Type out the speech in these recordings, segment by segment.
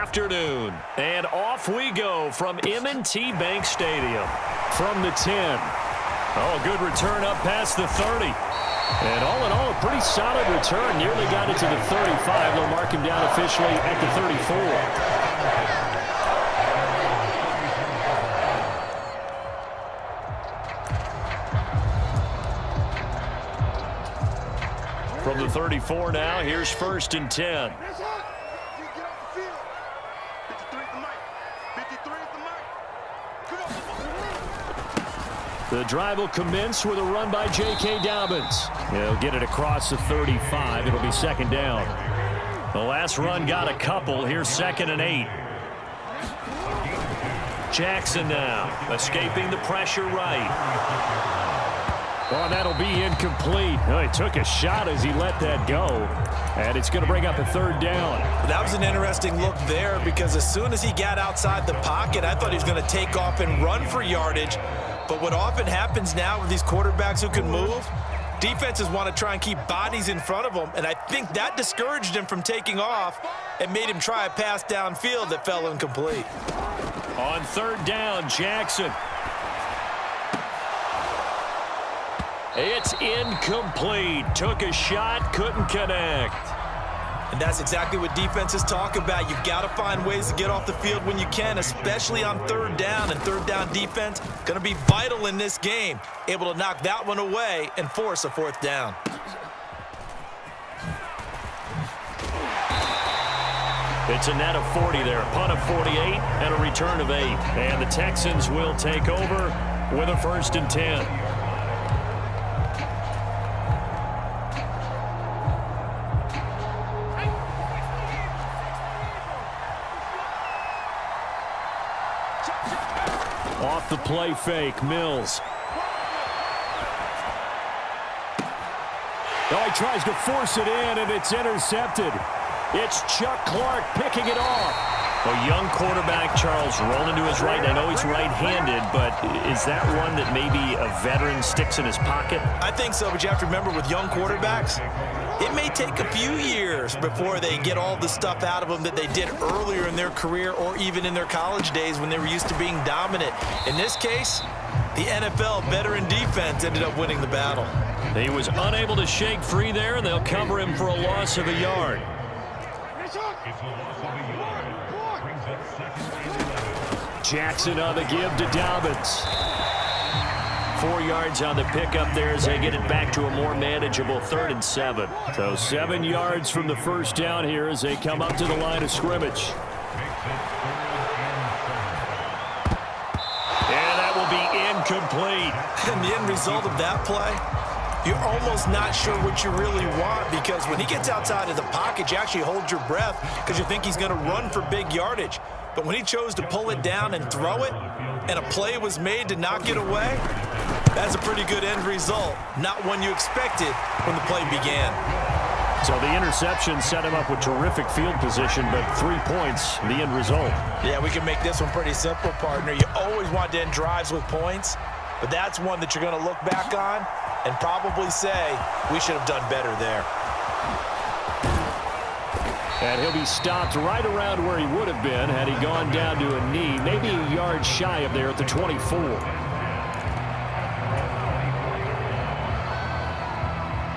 afternoon. And off we go from M&T Bank Stadium. From the 10. Oh, good return up past the 30. And all in all, a pretty solid return. Nearly got it to the 35. They'll mark him down officially at the 34. From the 34 now, here's 1st and 10. The drive will commence with a run by J.K. Dobbins. He'll get it across the 35. It'll be 2nd down. The last run got a couple. Here's 2nd and 8. Jackson now, escaping the pressure right. Well, that'll be incomplete. Oh, he took a shot as he let that go. And it's going to bring up a 3rd down. That was an interesting look there because as soon as he got outside the pocket, I thought he was going to take off and run for yardage. But what often happens now with these quarterbacks who can move, defenses want to try and keep bodies in front of them. And I think that discouraged him from taking off and made him try a pass downfield that fell incomplete. On 3rd down, Jackson. It's incomplete. Took a shot, couldn't connect. And that's exactly what defenses talk about. You've got to find ways to get off the field when you can, especially on 3rd down. And 3rd down defense going to be vital in this game. Able to knock that one away and force a 4th down. It's a net of 40 there. A punt of 48 and a return of 8. And the Texans will take over with a 1st and 10. Off the play fake, Mills. Oh, he tries to force it in, and it's intercepted. It's Chuck Clark picking it off. A young quarterback, Charles, rolling to his right. I know he's right-handed, but is that one that maybe a veteran sticks in his pocket? I think so, but you have to remember with young quarterbacks, it may take a few years before they get all the stuff out of them that they did earlier in their career or even in their college days when they were used to being dominant. In this case, the NFL veteran defense ended up winning the battle. He was unable to shake free there, and they'll cover him for a loss of a yard. Jackson on the give to Dobbins. 4 yards on the pickup there as they get it back to a more manageable 3rd and 7. So 7 yards from the 1st down here as they come up to the line of scrimmage. And that will be incomplete. And the end result of that play, you're almost not sure what you really want because when he gets outside of the pocket, you actually hold your breath because you think he's going to run for big yardage. But when he chose to pull it down and throw it, and a play was made to knock it away, that's a pretty good end result. Not one you expected when the play began. So the interception set him up with terrific field position, but 3 points, the end result. Yeah, we can make this one pretty simple, partner. You always want to end drives with points, but that's one that you're going to look back on and probably say, we should have done better there. And he'll be stopped right around where he would have been had he gone down to a knee, maybe a yard shy of there at the 24.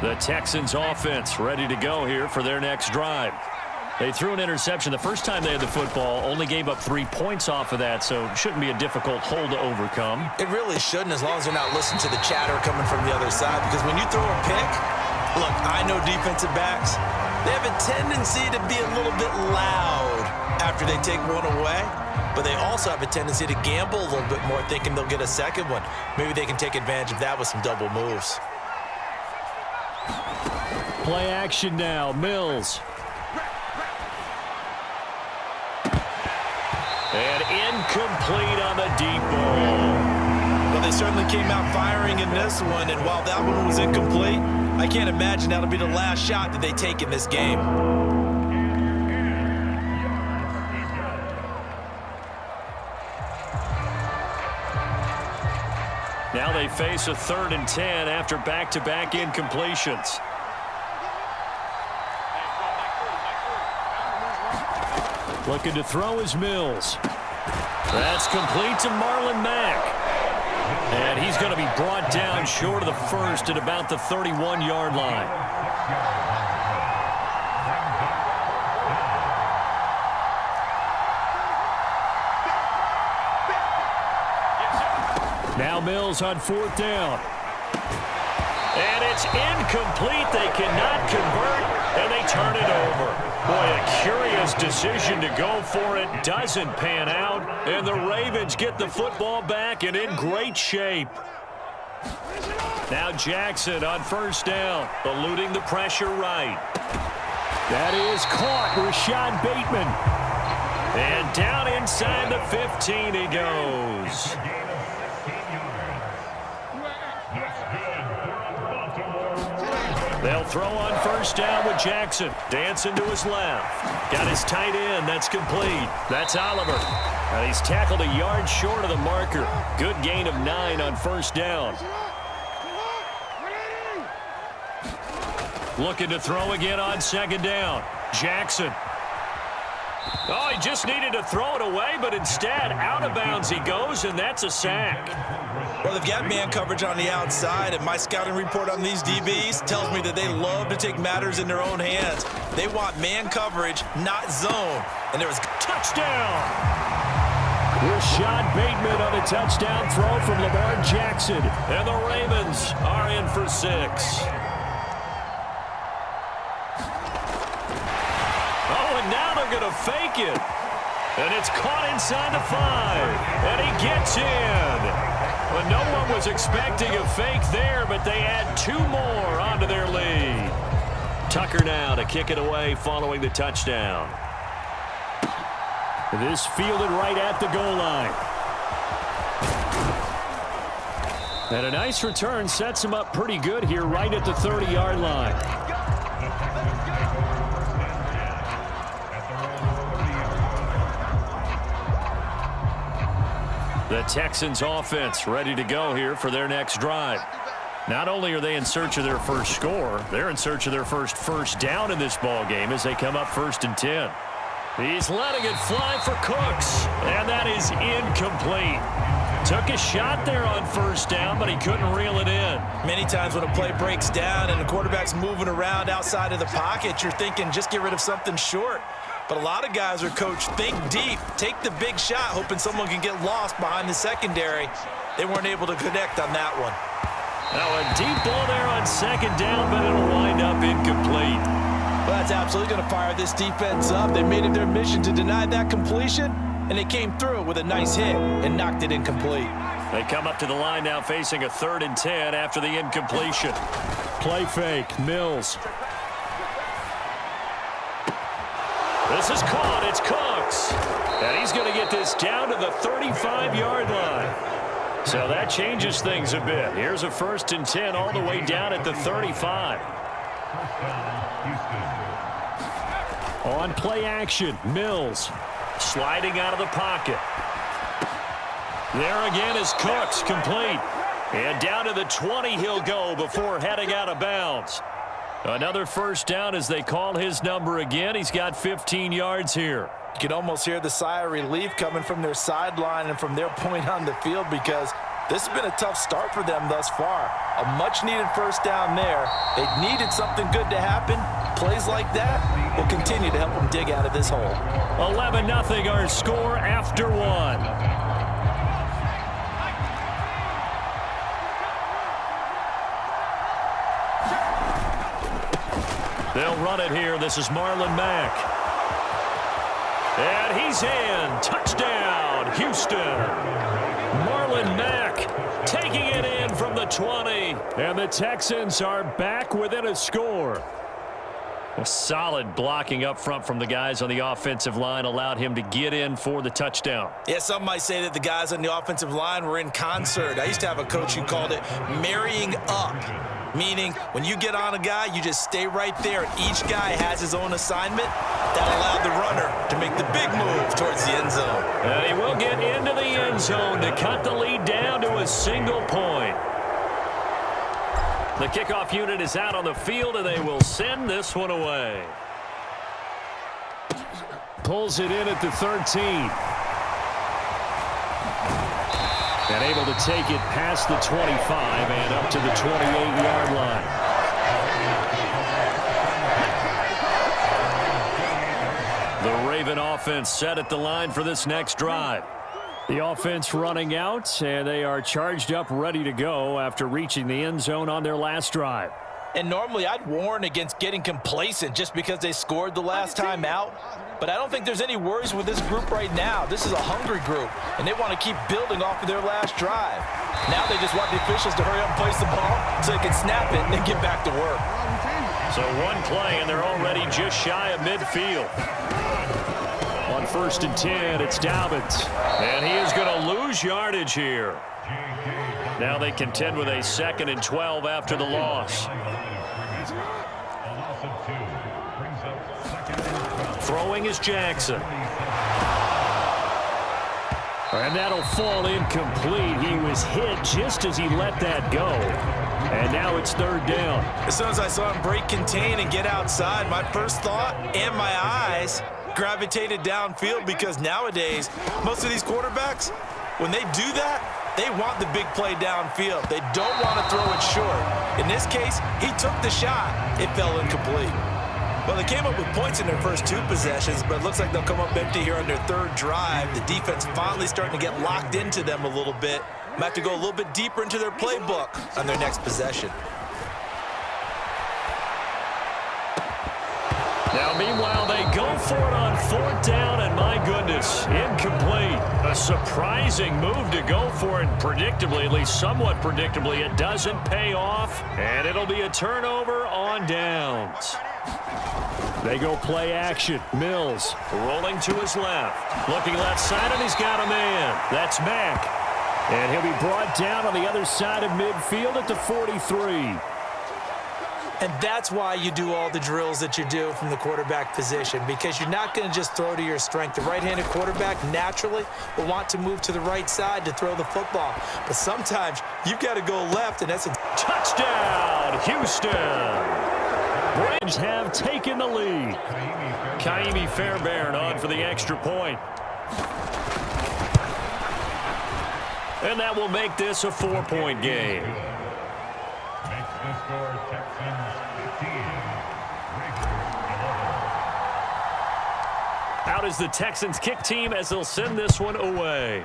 The Texans offense ready to go here for their next drive. They threw an interception the first time they had the football, only gave up 3 points off of that, so it shouldn't be a difficult hole to overcome. It really shouldn't, as long as they're not listening to the chatter coming from the other side, because when you throw a pick, look, I know defensive backs, they have a tendency to be a little bit loud after they take one away, but they also have a tendency to gamble a little bit more, thinking they'll get a second one. Maybe they can take advantage of that with some double moves. Play action now, Mills. And incomplete on the deep ball. Well, they certainly came out firing in this one, and while that one was incomplete, I can't imagine that'll be the last shot that they take in this game. Now they face a 3rd and 10 after back-to-back incompletions. Looking to throw is Mills. That's complete to Marlon Mack. And he's going to be brought down short of the first at about the 31-yard line. Now Mills on 4th down. And it's incomplete. They cannot convert, and they turn it over. Boy, a curious decision to go for it. Doesn't pan out, and the Ravens get the football back and in great shape. Now Jackson on 1st down, eluding the pressure right. That is caught. Rashad Bateman. And down inside the 15 he goes. They'll throw on 1st down with Jackson. Dancing to his left. Got his tight end. That's complete. That's Oliver. And he's tackled a yard short of the marker. Good gain of 9 on 1st down. Looking to throw again on 2nd down. Jackson. Oh, he just needed to throw it away, but instead, out of bounds he goes, and that's a sack. Well, they've got man coverage on the outside, and my scouting report on these DBs tells me that they love to take matters in their own hands. They want man coverage, not zone. And there was touchdown. Rashad Bateman on a touchdown throw from Lamar Jackson. And the Ravens are in for 6. And now they're going to fake it. And it's caught inside the 5. And he gets in. Well, no one was expecting a fake there, but they add 2 more onto their lead. Tucker now to kick it away following the touchdown. This fielded right at the goal line. And a nice return sets him up pretty good here right at the 30-yard line. The Texans offense ready to go here for their next drive. Not only are they in search of their first score, they're in search of their first down in this ball game as they come up 1st and 10. He's letting it fly for Cooks, and that is incomplete. Took a shot there on 1st down, but he couldn't reel it in. Many times when a play breaks down and the quarterback's moving around outside of the pocket, you're thinking just get rid of something short. But a lot of guys are coached, think deep, take the big shot, hoping someone can get lost behind the secondary. They weren't able to connect on that one. Now a deep ball there on 2nd down, but it'll wind up incomplete. Well, that's absolutely going to fire this defense up. They made it their mission to deny that completion, and they came through with a nice hit and knocked it incomplete. They come up to the line now facing a 3rd and 10 after the incompletion. Play fake, Mills. This is caught. It's Cooks. And he's going to get this down to the 35-yard line. So that changes things a bit. Here's a 1st and 10 all the way down at the 35. On play action, Mills sliding out of the pocket. There again is Cooks, complete. And down to the 20 he'll go before heading out of bounds. Another 1st down as they call his number again. He's got 15 yards here. You can almost hear the sigh of relief coming from their sideline and from their point on the field because this has been a tough start for them thus far. A much-needed 1st down there. They needed something good to happen. Plays like that will continue to help them dig out of this hole. 11-0 our score after 1. They'll run it here. This is Marlon Mack. And he's in. Touchdown, Houston. Marlon Mack taking it in from the 20. And the Texans are back within a score. A solid blocking up front from the guys on the offensive line allowed him to get in for the touchdown. Yeah, some might say that the guys on the offensive line were in concert. I used to have a coach who called it marrying up. Meaning, when you get on a guy, you just stay right there. Each guy has his own assignment. That allowed the runner to make the big move towards the end zone. And he will get into the end zone to cut the lead down to a single point. The kickoff unit is out on the field, and they will send this one away. pulls it in at the 13. And able to take it past the 25 and up to the 28-yard line. The Raven offense set at the line for this next drive. The offense running out, and they are charged up, ready to go after reaching the end zone on their last drive. And normally I'd warn against getting complacent just because they scored the last time out. But I don't think there's any worries with this group right now. This is a hungry group, and they want to keep building off of their last drive. Now they just want the officials to hurry up and place the ball so they can snap it and then get back to work. So one play, and they're already just shy of midfield. On 1st and 10, it's Dobbins. And he is going to lose yardage here. Now they contend with a 2nd and 12 after the loss. Throwing is Jackson. And that'll fall incomplete. He was hit just as he let that go. And now it's 3rd down. As soon as I saw him break contain and get outside, my first thought and my eyes gravitated downfield, because nowadays, most of these quarterbacks, when they do that, they want the big play downfield. They don't want to throw it short. In this case, he took the shot. It fell incomplete. Well, they came up with points in their first 2 possessions, but it looks like they'll come up empty here on their 3rd drive. The defense finally starting to get locked into them a little bit. Might have to go a little bit deeper into their playbook on their next possession. Now, meanwhile, they go for it on 4th down, and my goodness, incomplete. A surprising move to go for it, predictably, at least somewhat predictably. It doesn't pay off, and it'll be a turnover on downs. They go play action. Mills rolling to his left. Looking left side, and he's got a man. That's Mack. And he'll be brought down on the other side of midfield at the 43. And that's why you do all the drills that you do from the quarterback position, because you're not going to just throw to your strength. The right-handed quarterback naturally will want to move to the right side to throw the football. But sometimes you've got to go left, and that's a touchdown, Houston. Braves have taken the lead. Kaimi Fairbairn on for the extra point. And that will make this a 4-point game. Makes the score Texans 15, Out is the Texans kick team as they'll send this one away.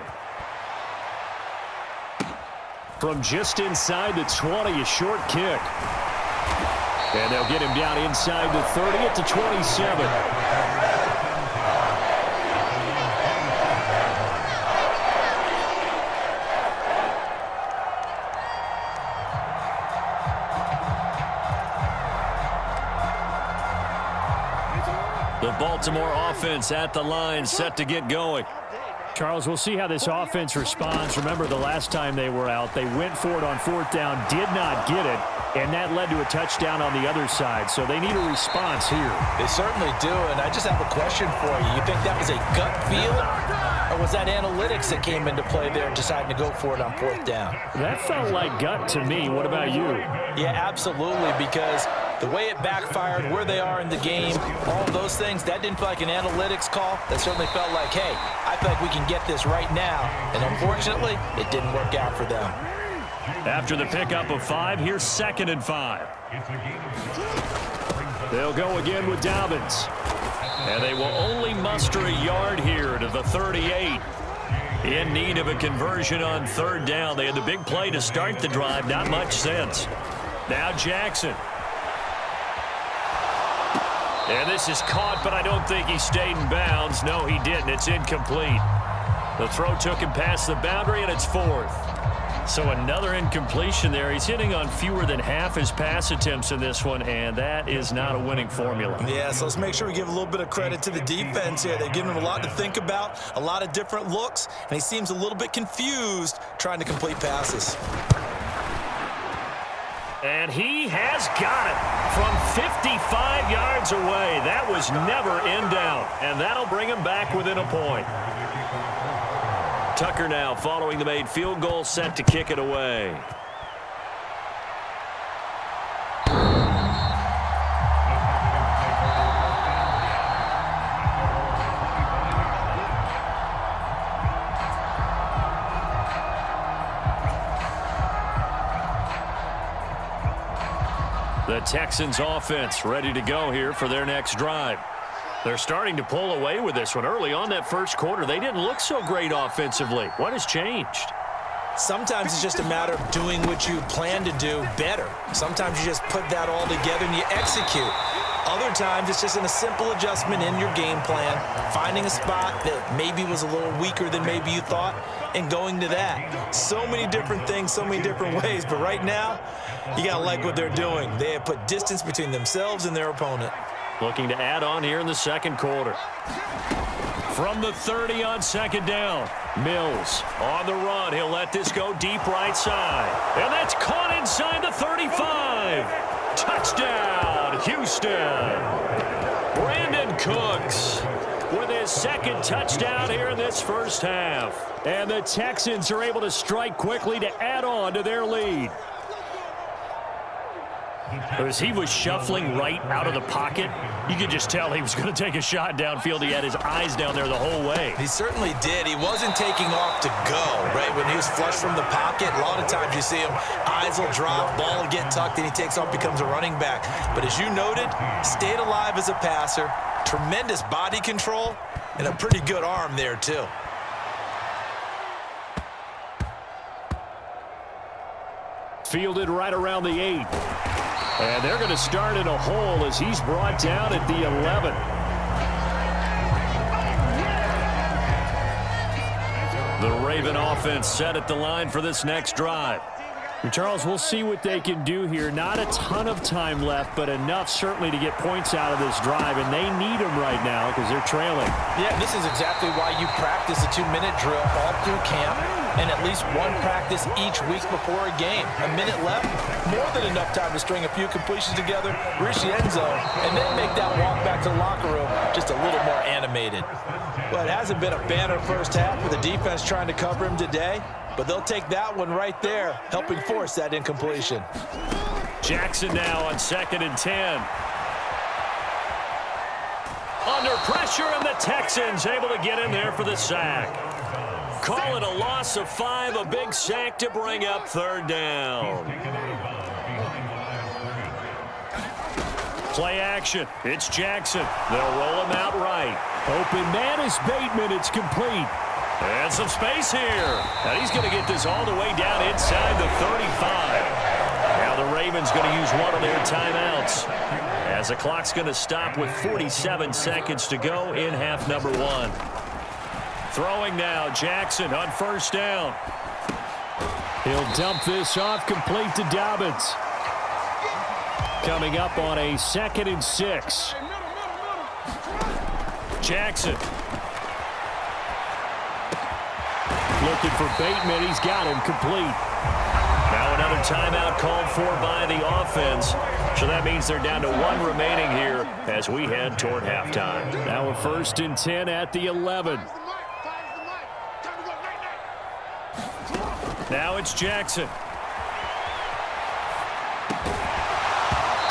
From just inside the 20, a short kick. And they'll get him down inside the 30 at the 27. The Baltimore offense at the line, set to get going. Charles, we'll see how this offense responds. Remember, the last time they were out, they went for it on 4th down, did not get it, and that led to a touchdown on the other side. So they need a response here. They certainly do, and I just have a question for you. You think that was a gut feel, or was that analytics that came into play there deciding to go for it on 4th down? That felt like gut to me. What about you? Yeah, absolutely, because the way it backfired, where they are in the game, all those things, that didn't feel like an analytics call. That certainly felt like, hey, I feel like we can get this right now. And unfortunately, it didn't work out for them. After the pickup of 5, here's 2nd and 5. They'll go again with Dobbins. And they will only muster a yard here to the 38. In need of a conversion on 3rd down. They had the big play to start the drive. Not much sense. Now Jackson. And this is caught, but I don't think he stayed in bounds. No, he didn't. It's incomplete. The throw took him past the boundary, and it's 4th. So another incompletion there. He's hitting on fewer than half his pass attempts in this one, and that is not a winning formula. Yeah, so let's make sure we give a little bit of credit to the defense here. They've given him a lot to think about, a lot of different looks, and he seems a little bit confused trying to complete passes. And he has got it from 55 yards away. That was never in doubt, and that'll bring him back within a point. Tucker now following the made field goal, set to kick it away. The Texans offense ready to go here for their next drive. They're starting to pull away with this one. Early on that first quarter, they didn't look so great offensively. What has changed? Sometimes it's just a matter of doing what you plan to do better. Sometimes you just put that all together and you execute. Other times it's just a simple adjustment in your game plan, finding a spot that maybe was a little weaker than maybe you thought, and going to that. So many different things, so many different ways, but right now, you got to like what they're doing. They have put distance between themselves and their opponent. Looking to add on here in the second quarter. From the 30 on second down, Mills on the run. He'll let this go deep right side. And that's caught inside the 35. Touchdown, Houston. Brandon Cooks with his second touchdown here in this first half. And the Texans are able to strike quickly to add on to their lead. As he was shuffling right out of the pocket, you could just tell he was going to take a shot downfield. He had his eyes down there the whole way. He certainly did. He wasn't taking off to go, right? When he was flushed from the pocket, a lot of times you see him, eyes will drop, ball will get tucked, and he takes off, becomes a running back. But as you noted, stayed alive as a passer, tremendous body control, and a pretty good arm there, too. Fielded right around the 8. And they're going to start in a hole as he's brought down at the 11. The Raven offense set at the line for this next drive. Charles, we'll see what they can do here. Not a ton of time left, but enough certainly to get points out of this drive, and they need them right now because they're trailing. Yeah, this is exactly why you practice a 2-minute drill all through camp and at least one practice each week before a game. A minute left, more than enough time to string a few completions together, reach the end zone, and then make that walk back to the locker room just a little more animated. Well, it hasn't been a banner first half with the defense trying to cover him today. But they'll take that one right there, helping force that incompletion. Jackson now on 2nd and 10. Under pressure, and the Texans able to get in there for the sack. Call it a loss of 5, a big sack to bring up 3rd down. Play action. It's Jackson. They'll roll him out right. Open man is Bateman. It's complete. And some space here. And he's going to get this all the way down inside the 35. Now the Ravens going to use one of their timeouts, as the clock's going to stop with 47 seconds to go in half number 1. Throwing now, Jackson on 1st down. He'll dump this off, complete to Dobbins. Coming up on a 2nd and 6. Jackson. Looking for Bateman. He's got him complete. Now another timeout called for by the offense. So that means they're down to 1 remaining here as we head toward halftime. Now a 1st and 10 at the 11. Now it's Jackson.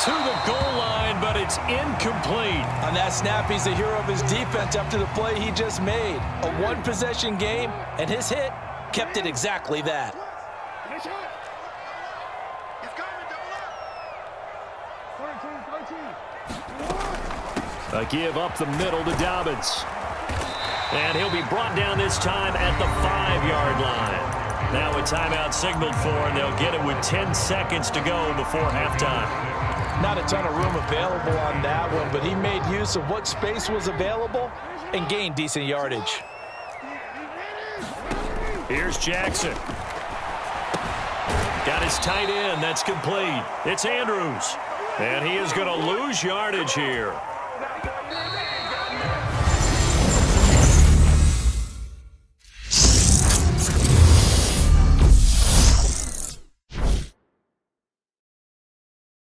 To the goal line, but it's incomplete. On that snap, he's the hero of his defense after the play he just made. A 1-possession game, and his hit kept it exactly that. A give up the middle to Dobbins. And he'll be brought down this time at the 5-yard line. Now a timeout signaled for, and they'll get it with 10 seconds to go before halftime. Not a ton of room available on that one, but he made use of what space was available and gained decent yardage. Here's Jackson. Got his tight end. That's complete. It's Andrews. And he is going to lose yardage here.